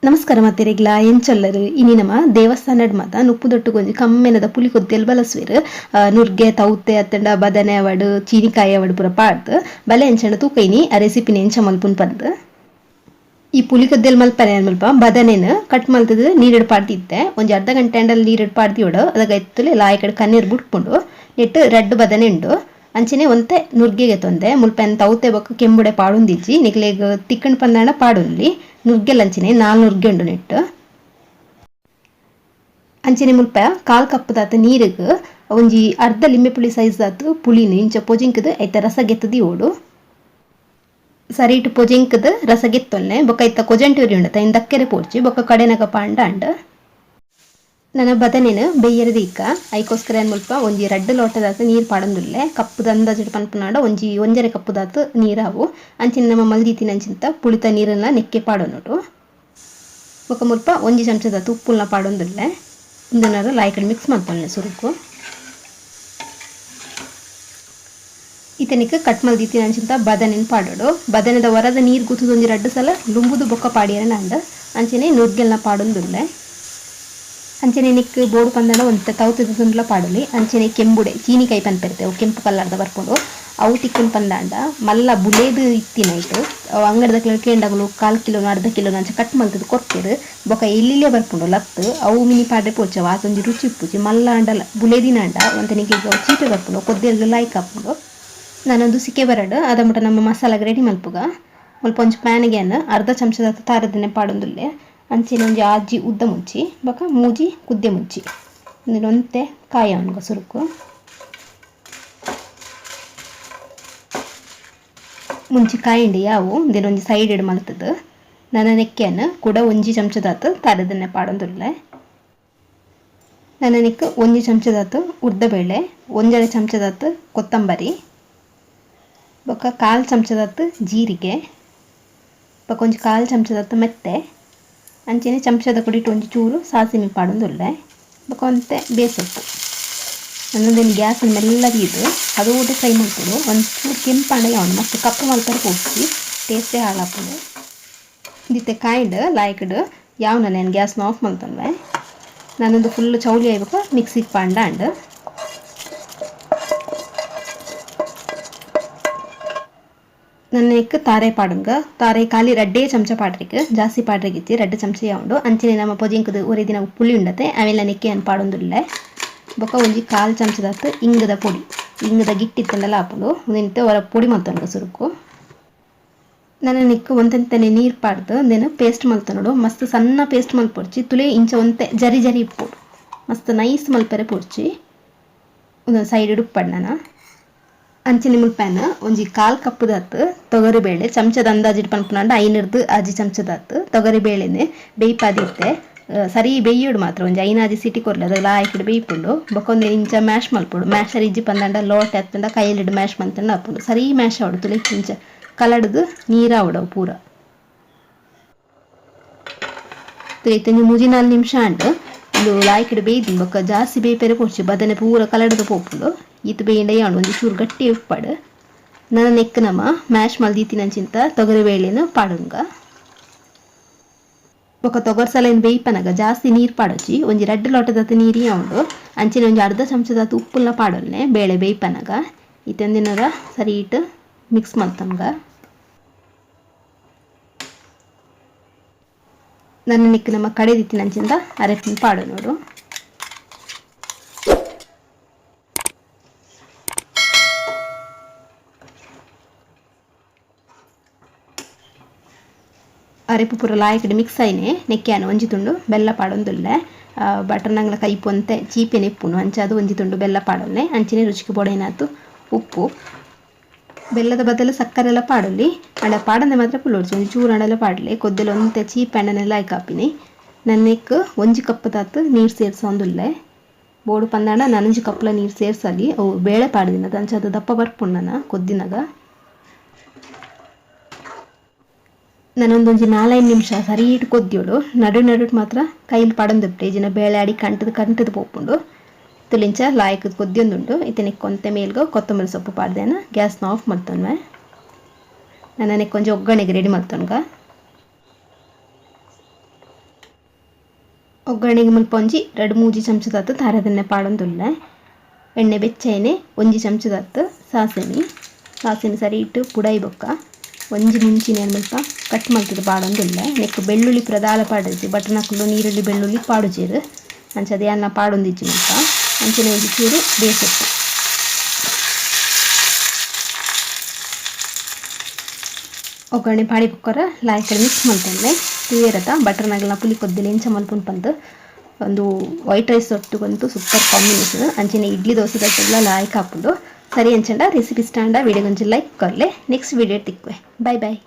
ನಮಸ್ಕಾರ ಮತ್ತೆರೆಗ್ಲ ಎಂಚೊಲ್ಲರು ಇನಿ ನಮ ದೇವಸ್ಥಾನಡ್ ಮಾತ ನುಪ್ಪುದೊಟ್ಟುಗೊಂಜಿ ಕಮ್ಮೆನದ ಪುಲಿ ಕೊದ್ದೆಲ್ ಬಲಸ್ವೆರ್ ನುರ್ಗೆ ತೌತೆ ಅತ್ತಂಡ ಬದನೆ ಅವಡು ಚೀನಿಕಾಯಿ ಅವಡು ಪೂರ ಪಾಡ್ದು ಬಲೆ ಎಂಚಂಡ ತೂಕ ಇನಿ ಆ ರೆಸಿಪಿನ ಎಂಚ ಮಲ್ಪುನ್ ಪಂದ್ ಈ ಪುಲಿ ಕೊದ್ದೆಲ್ ಮಲ್ಪನೆ ಮಲ್ಪ ಬದನೆನ ಕಟ್ ಮಲ್ತದ ನೀರಿಡ್ ಪಾಡ್ದಿತ್ತೆ ಒಂಜಿ ಅರ್ಧ ಗಂಟೆ ಅಂಡಲ್ ನೀರಿಡ್ ಪಾಡ್ದಿಯೋಡು ಅದಾಗ ಎತ್ತಲೆ ಲಾಯಕಡೆ ಕಣ್ಣೀರ್ ಬಿಟ್ಕೊಂಡು ನೆಟ್ಟು ರೆಡ್ ಬದನೆ ಉಂಡು ಅಂಚನೆ ಒಂತೆ ನುರ್ಗೆಗೆ ತೊಂದೆ ಮುಲ್ಪೆನ್ ತೌತೆ ಬೊಕ್ಕ ಕೆಂಬುಡೆ ಪಾಡುಂದಿಜ್ಜಿ ನಿಕ್ಲೆಗ್ ತಿಕ್ಕಂಡ್ ಪಂದಾಂಡ ಪಾಡುನ್ಲಿ ನುರ್ಗೆಲ್ ಅಂಚನೆ 4 ನುರ್ಗೆ ಉಂಡು ನೆಟ್ಟು ಅಂಚನೆ ಮುಲ್ಪ ಕಾಲ್ ಕಪ್ಪುದಾತ ನೀರಿಗ್ ಒಂಜಿ ಅರ್ಧ ಲಿಂಬೆ ಪುಳಿ ಸೈಜ್ ದಾತು ಪುಳಿನ ಇಂಚ ಪೊಜಿಂಕದ ಐತ ರಸ ಗೆತ್ತದಿ ಓಡು ಸರಿಟ್ ಪೊಜಿಂಕದ ರಸ ಗೆತ್ತೊಲ್ನೆ ಬೊಕ್ಕ ಐತ ಕೊಜಂಟೂರಿ ಉಂಡತ ಇನ್ ದಕ್ಕೆರೆ ಪೋಡ್ಚಿ ಬೊಕ್ಕ ಕಡೆನಗ ಪಾಂಡ ಅಂಡ ನನ್ನ ಬದನೆನ ಬೇಯರದಿ ಇಕ್ಕ ಐಕೋಸ್ಕರ ಮುಲ್ಪ ಒಂಜಿ ರಡ್ಡು ಲೋಟದಾತ ನೀರು ಪಾಡೊಂದುಲ್ಲೆ ಕಪ್ಪುದ ಅಂದಾಜು ಪನ್ಪುನಾಂಡ ಒಂಜಿ ಒಂಜರೆ ಕಪ್ಪುದಾತ ನೀರಾವು ಅಂಚಿನ ನಮ್ಮ ಮಲ್ದೀತಿನ ಅಂಚಿಂತ ಪುಳಿತ ನೀರನ್ನ ನೆಕ್ಕೆ ಪಾಡೊಂದುಂಡು ಬೊಕ್ಕ ಮುಲ್ಪ ಒಂಜಿ ಚಮಚದಾತ ಉಪ್ಪುಲ್ನ ಪಾಡೊಂದುಲ್ಲೆ ಇಂದನಾರು ಲಾಯ್ಕಡೆ ಮಿಕ್ಸ್ ಮಾಡ್ಕೊಳ್ಳೆ ಸುರುಕು ಈತನಿಗೆ ಕಟ್ ಮಲ್ದೀತಿನ ಅಂಚಿಂತ ಬದನೆನ ಪಾಡೋಡು ಬದನೆದ ಹೊರದ ನೀರು ಗುತ್ತದೊಂಜಿ ರಡ್ಡು ಸಲ ಲುಂಬುದು ಬೊಕ್ಕ ಪಾಡಿಯರೆ ನಂಡ ಅಂಚನೆ ನುರ್ಗೆಲ್ನ ಪಾಡೊಂದುಲ್ಲೆ ಅಂಚನೆ ನಿಕ್ ಬೋರ್ಡು ಪಂದಾಂಡ ಒಂತ ತೌತದ ತುಂಡ್ಲ ಪಾಡಲಿ ಅಂಚನೆ ಕೆಂಬುಡೆ ಚೀನಿಕಾಯಿ ಪನ್ಪೆರ್ತೆ ಕೆಂಪು ಕಲ್ಲರ್ದ ಬರ್ಕೊಂಡು ಅವು ತಿಕ್ಕನ್ ಪಂದಾಂಡ ಮಲ್ಲ ಬುಲೇದು ಇತ್ತಿನಾಯ್ತು ಅವು ಅಂಗಡಿದ ಕೇಂಡಗಳು 1/4 ಕಿಲೋ ಅರ್ಧ ಕಿಲೋ ಅಂಚ ಕಟ್ ಮಲ್ತದ ಕೊರ್ಪೆರು ಬೊಕ ಎಲ್ಲಿಲೇ ಬರ್ಕೊಂಡು ಲತ್ತು ಅವು ಮಿನಿ ಪಾಡ್ರೆ ಪೋಚವ ಆತೊಂಜಿ ರುಚಿ ಇಪ್ಪುಜಿ ಮಲ್ಲ ಅಂಡಲ ಬುಲೇದಿನಾಂಡ ಒಂತನಿಗೆ ಚೀಪೆ ಬರ್ಕೊಂಡು ಕೊದ್ದೆಲ್ಲ ಲಾಯ್ಕ್ ಹಾಕೊಂಡು ನಾನೊಂದು ಸಿಕ್ಕೆ ಬರಡು ಅದ ಮುಟ ನಮ್ಮ ಮಸಾಲಾಗ ರೆಡಿ ಮಲ್ಪುಗ ಸ್ವಲ್ಪ ಒಂಚು ಪ್ಯಾನಿಗೆ ಅರ್ಧ ಚಮಚದ ತಾರದನ್ನೇ ಪಾಡೊಂದುಲ್ಲೆ ಅಂಚಿನ ಒಂಜಿ ಆಜಿ ಉದ್ದ ಮುಂಚಿ ಬೊಕ ಮೂಜಿ ಕುದ್ದೆ ಮುಂಚಿ ಒಂತೆ ಕಾಯ ಅವನಿಗೆ ಸುರುಕು ಮುಂಚಿ ಕಾಯಿಂಡಿ ಯಾವು ಒಂಜಿ ಸೈಡ್ ಇಡ್ ಮಲ್ತದ ನನ್ನ ನೆಕ್ಕೆಯನ್ನು ಕೂಡ ಒಂಜಿ ಚಮಚದಾತು ತಾರದನ್ನೇ ಪಾಡೊಂದುಲ್ಲೆ ನನ್ನ ನೆಕ್ ಒಂಜಿ ಚಮಚದಾತು ಉರ್ದಬೇಳೆ ಒಂಜರೆ ಚಮಚದಾತು ಕೊತ್ತಂಬರಿ ಬೊಕ 1/4 ಚಮಚದಾತು ಜೀರಿಗೆ ಬೊಕ ಒಂಜಿ 1/4 ಚಮಚದಾತು ಮೆತ್ತೆ ಅಂಚನೆ ಚಮಚದ ಕುಡಿಟ್ಟು ಒಂಜಿ ಚೂರು ಸಾಸಿಮೆ ಪಾಡೊಂದುಲ್ಲೆ ಬೊಕ ಒಂತೆ ಬೇಸೊಪ್ಪು ನನ್ನೊಂದೇನು ಗ್ಯಾಸ್ ಮೆಲ್ಲಗಿದ್ದು ಅದು ಊಟ ಫ್ರೈ ಮಾಡ್ಕೊಂಡು ಒಂಚೂರು ಕೆಂಪಂಡ ಅವನು ಮತ್ತು ಕಪ್ಪು ಮಲ್ಪರೆ ಪೋಡ್ಸಿ ಟೇಸ್ಟೇ ಹಾಳಾಪುಡು ಇದಿತ್ತೆ ಕಾಯ್ದು ಲಾಯ್ಕಡು ಯಾವ ನಾನು ಗ್ಯಾಸ್ನ ಆಫ್ ಮಾಡ್ತಂವೆ ನಾನೊಂದು ಫುಲ್ಲು ಚೌಳಿ ಆಯ್ಬೇಕು ಮಿಕ್ಸಿಗೆ ಪಾಂಡ ಅಂಡ್ ನನ್ನ ಎಕ್ಕ ತಾರೆ ಪಾಡುಂಗ ತಾರೆ ಖಾಲಿ ರಡ್ಡೇ ಚಮಚ ಪಾಡ್ರಿಕ್ ಜಾಸ್ತಿ ಪಾಡ್ರಿಗಿತ್ತಿ 2 ಚಮಚ ಉಂಡು ಅಂಚನೆ ನಮ್ಮ ಪೊಜಿಂಕದ ಒರೆ ದಿನ ಪುಳಿ ಉಂಡತೆ ಅವೆಲ್ಲ ನೆಕ್ಕೆ ಅನ್ನು ಪಾಡೊಂದುಲ್ಲೆ ಬೊಕ ಒಂಜಿ 1/4 ಚಮಚದಾತು ಇಂಗದ ಪೊಡಿ ಇಂಗದ ಗಿಟ್ಟಿತ್ತಂಡೆಲ್ಲ ಹಾಪುಂಡು ನಿಂತೆ ಹೊರ ಪೊಡಿ ಮಲ್ತೊಂಡು ಸುರುಕು ನನ್ನ ನೆಕ್ಕು ಒಂತೆಂತನೆ ನೀರು ಪಾಡ್ದು ಒಂದೇನು ಪೇಸ್ಟ್ ಮಲ್ತೊಂಡು ಮಸ್ತ್ ಸಣ್ಣ ಪೇಸ್ಟ್ ಮಲ್ಪೊಡ್ಚಿ ತುಲೆ ಇಂಚ ಒಂತೆ ಜರಿ ಜರಿ ಇಪ್ಪೋಡು ಮಸ್ತ್ ನೈಸ್ ಮಲ್ಪರೆ ಪೊಡ್ಚಿ ಒಂದೊಂದು ಸೈಡ್ ಉಪ್ಪಡ್ ನಾನು ಅಂಚನೆ ಮುಲ್ಪೆನ ಒಂಜಿ 1/4 ಕಪ್ಪುದಾತು ತೊಗರಿ ಬೇಳೆ ಚಮಚದ ಅಂದಾಜಿಟ್ಟು ಪನ್ಪುನಾಂಡ 5 ಆಜಿ ಚಮಚದಾತು ತೊಗರಿ ಬೇಳೆನೆ ಬೇಯ್ಪಾದಿತ್ತೆ ಸರಿ ಬೇಯ್ಯೋಡು ಮಾತ್ರ ಒಂಜಿ 5 ಆಜಿ ಸಿಟಿ ಕೊರ್ಲೆ ಅದು ಲಾಯ್ಕಿಡು ಬೇಯ್ಪುಂಡು ಬೊಕೊಂದು ಇಂಚ ಮ್ಯಾಶ್ ಮಲ್ಪುಡು ಮ್ಯಾಶರ್ ಇಜ್ಜಿ ಪಂದಾಂಡ ಲೋಟೆ ಹತ್ತಂಡ ಕೈಯಲ್ಲಿಡು ಮ್ಯಾಶ್ ಮಂತಂಡ ಹಾಪುಂಡು ಸರಿ ಮ್ಯಾಶ್ ಆವಡು ತುಲೆ ಇಂಚ ಕಲಡ್ದು ನೀರಾವಡವು ಪೂರ ತುಲೆ 3-4 ನಿಮಿಷ ಅಂಡು ಇದು ಲಾಯ್ಕಿಡು ಬೇಯ್ದು ಬೊಕ್ಕ ಜಾಸ್ತಿ ಬೇಯ್ಪೆರೆ ಪೋಡ್ಚಿ ಬದನೆ ಪೂರ ಕಲಡ್ದು ಪೋಪುಂಡು ಈತ ಬೇಯಿಂಡ ಯಾವಡು ಒಂಜಿ ಚೂರು ಗಟ್ಟಿ ಉಪ್ಪಾಡು ನನ್ನ ನೆಕ್ ನಮ್ಮ ಮ್ಯಾಶ್ ಮಲ್ದೀತಿನಂಚಿಂತ ತೊಗರಿ ಬೇಳೆನ ಪಾಡುಂಗ ಬೊಕ್ಕ ತೊಗರ್ ಸಲ ಏನು ಬೇಯ್ಪನಾಗ ಜಾಸ್ತಿ ನೀರು ಪಾಡೋಚಿ ಒಂಜಿ 2 ಲೋಟದತ್ತು ನೀರು ಯಾವಡು ಅಂಚಿನ ಒಂಜಿ ಅರ್ಧ ಚಮಚದತ್ತು ಉಪ್ಪುಲ್ನ ಪಾಡೋಲ್ನೆ ಬೇಳೆ ಬೇಯ್ಪನಾಗ ಈತಂದಿನಾರ ಸರಿ ಇಟ್ಟು ಮಿಕ್ಸ್ ಮಾಡ್ತಂಗ ನನ್ನ ನೆಕ್ ನಮ್ಮ ಕಡೆದಿತ್ತಿನಂಚಿಂದ ಅರೆಪಿನ ಪಾಡು ನೋಡು ಅರೆಪು ಪೂರ ಲಾಯ್ಕಡೆ ಮಿಕ್ಸ್ ಆಯ್ನೆ ನೆಕ್ಕೆಯಾನ ಒಂಜಿ ತುಂಡು ಬೆಲ್ಲ ಪಾಡೊಂದುಲ್ಲೆ ಬಟರ್ ನಂಗ್ಲ ಕೈ ಪೊಂತೆ ಚೀಪೆ ನೆಪ್ಪುನು ಅಂಚ ಅದು ಒಂಜಿ ತುಂಡು ಬೆಲ್ಲ ಪಾಡೊಲ್ಲೆ ಅಂಚಿನ ರುಚಿಗೆ ಬೊಡೇನಾತು ಉಪ್ಪು ಬೆಲ್ಲದ ಬದಲು ಸಕ್ಕರೆ ಎಲ್ಲ ಪಾಡೊಲ್ಲಿ ಅಂಡ ಪಾಡಂದೆ ಮಾತ್ರ ಪುಲ್ಲೋಡ್ಚಿ ಒಂಜಿ ಚೂರು ಅಂಡೆಲ್ಲ ಪಾಡಲಿ ಕೊದ್ದೆಲ್ಲ ಒಂತೆ ಚೀಪ್ ಅಂಡನೆಲ್ಲ ಆಯ್ಕಾಪಿನಿ ನನ್ನೆಕ್ ಒಂಜಿ ಕಪ್ಪದಾತು ನೀರು ಸೇರ್ಸೊಂದುಲ್ಲೆ ಬೋಡು ಪಂದಾಂಡ ನನಂಜಿ ಕಪ್ಪಲ ನೀರು ಸೇರ್ಸಲಿ ಅವು ಬೇಳೆ ಪಾಡ್ದಿನದ ಅಂಚ ಅದು ದಪ್ಪ ಬರ್ಪುಂಡನ ಕೊದ್ದಿನಾಗ ನಾನೊಂದೊಂಜಿ 4-5 ನಿಮಿಷ ಸರಿ ಇಟ್ಟು ಕೊದ್ದಿಯೋಡು ನಡು ಮಾತ್ರ ಕೈಲಿ ಪಾಡೊಂದಿಪ್ಟೆ ಈಜಿನ ಬೇಳೆ ಆಡಿ ಕಂಟದು ಪೋಪುಂಡು ತುಲಿಂಚ ಲಾಯ್ಕದ ಕೊದ್ದಿಯೊಂದುಂಡು ಇತನಿಗೆ ಕೊಂತೆ ಮೇಲ್ಗು ಕೊತ್ತಂಬರಿ ಸೊಪ್ಪು ಪಾಡ್ದೇನ ಗ್ಯಾಸ್ನ ಆಫ್ ಮಾಡ್ತೊನ್ವೆ ನಾನು ಕೊಂಚ ಒಗ್ಗರಣೆಗೆ ರೆಡಿ ಮಾಡ್ತೊನ್ಗ ಒಗ್ಗರಣೆಗೆ ಮುಲ್ಪ ಒಂಜಿ 2-3 ಚಮಚದತ್ತು ತಾರದೆಣ್ಣೆ ಪಾಡೊಂದುಲ್ಲ. ಎಣ್ಣೆ ಬೆಚ್ಚೆನೆ 1 ಚಮಚದತ್ತು ಸಾಸಿನಿ ಸರಿ ಇಟ್ಟು ಪುಡೈ ಬೊಕ್ಕ ಒಂಜಿ ಮುಂಚಿನ ಮುಲ್ಪ ಕಟ್ ಮಲ್ತದ ಪಾಡೊಂದುಲ್ಲ. ನೆಕ್ಕ್ ಬೆಳ್ಳುಳ್ಳಿ ಪ್ರದಾಲ ಪಾಡಜ್ಜಿ ಬಟನಕುಲು ನೀರುಳ್ಳಿ ಬೆಳ್ಳುಳ್ಳಿ ಪಾಡುಜೆರ್ ಅಂಚದೆ ಅನ್ನ ಪಾಡೊಂದಿಜ್ಜಿ ಮುಲ್ಪ ಅಂಚನೆ ಒಂಜಿ ಚೂರು ಬೇಸೊಟ್ಟು ಒಗ್ಗರಣೆ ಪಾಡಿ ಬುಕ್ಕರ ಲಾಯ್ಕಲ್ ಮಿಕ್ಸ್ ಮಲ್ತೊಂಡೆ ತೂಯೆರತ ಬಟರ್ನಗಲ ಪುಲಿ ಕೊದ್ದಿಲ ಎಂಚ ಮಲ್ಪುನ್ ಪಂದ್ ಒಂದು ವೈಟ್ ರೈಸ್ ಒಟ್ಟುಗಂತೂ ಸೂಪರ್ ಕಾಂಬಿನೇಷನ್. ಅಂಚಿನ ಇಡ್ಲಿ ದೋಸೆ ದಟ್ಟೆಲ್ಲ ಲಾಯ್ಕ್ ಹಾಪುಂಡು. ಸರಿ ಅಂಚಂಡ ರೆಸಿಪಿ ಸ್ಟಾಂಡ ವಿಡಿಯೋ ಗೊಂಚಿ ಲೈಕ್ ಕೊರ್ಲೆ. ನೆಕ್ಸ್ಟ್ ವಿಡಿಯೋ ತಿಕ್ವೆ. ಬಾಯ್ ಬಾಯ್.